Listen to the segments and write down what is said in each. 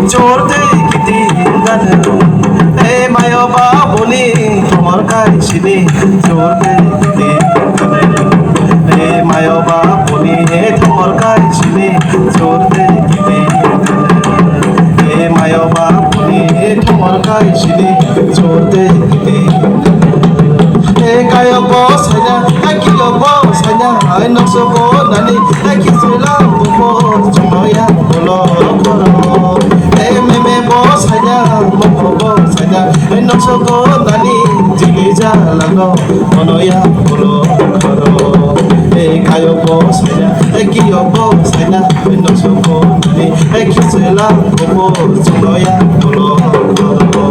চড়তে গীতি গানে হে মায়বা বলি তোমার কাইছিনি চড়তে গীতি গানে হে মায়বা বলি তোমার কাইছিনি চড়তে গীতি হে মায়বা বলি তোমার কাইছিনি চড়তে গীতি হে কায়ব সাইনা কিয়ব সাইনা আই নকশব নানি কিসলাম বো জময়া বলো বলো হে মেমে বো সাইনা মকব সাইনা আই নকশব নানি জিগি জালানো মনয়া বলো বলো হে কায়ব সাইনা কিয়ব সাইনা আই নকশব নানি কিসলাম বো জময়া বলো বলো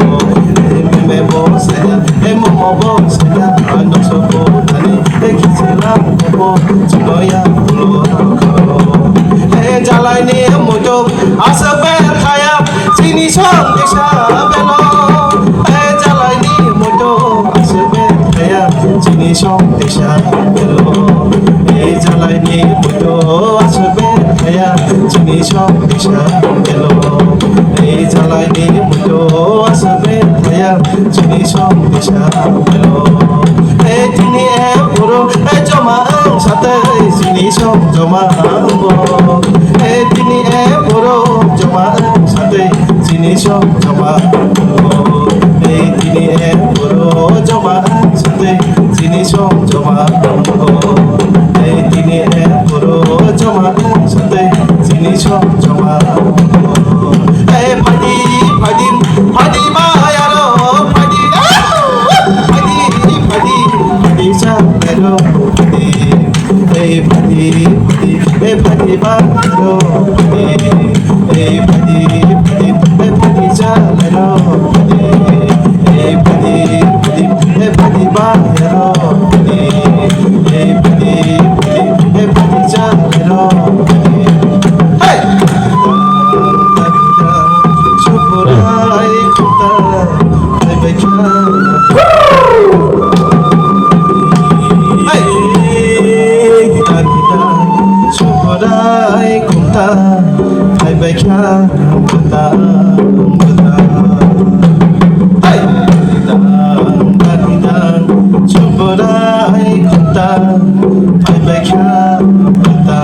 হে বো সাইনা হে মকব সাইনা আই নকশব নানি কিসলাম বো জময়া বলো হে জ্বালাইনি মতো আসবে খায়া চিনি সব দেখা বেল হে জ্বালাইনি মতো আসবে খায়া চিনি সব দেখা বেল হে জ্বালাইনি মতো আসবে খায়া চিনি সব দেখা বেল হে জ্বালাইনি মতো আসবে খায়া চিনি সব দেখা বেল হে তিনি পুরো জমা সাথে চিনি সব জমা হে তিনি পুরো জমা সাথে চিনি সব জমা হে তিনি পুরো জমা সাথে চিনি সব জমা হে তিনি পুরো জমা সাথে চিনি সব জমা হে ফাটি ফাটি ফাটি মায়ারো ফাটি ফাটি ফাটি ফাটি সাগরো ফাটি হে ফাটি ফাটি হে ফাটি মায়ারো ফাটি হে ফাটি ফাটি হে ফাটি সাগরো ফাটি হে ফাটি ফাটি হে ফাটি মায়ারো ফাটি হে ফাটি ফাটি হে ফাটি সাগরো ফাটি হে শুভরাই খুদা হে বেখা শুভরাই খুদা হে বেখা খুদা খুদা হে দান শুভরাই খুদা হে বেখা খুদা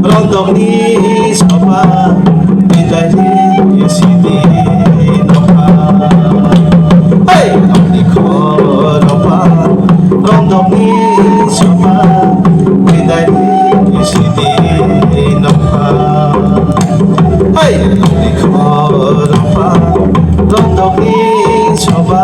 রন্দনি সভা বিদায়ী সিদি নভা আপনি খরপা রন্দনি সভা বিদায়ী সিদি নভা আপনি খরপা রন্দনি সভা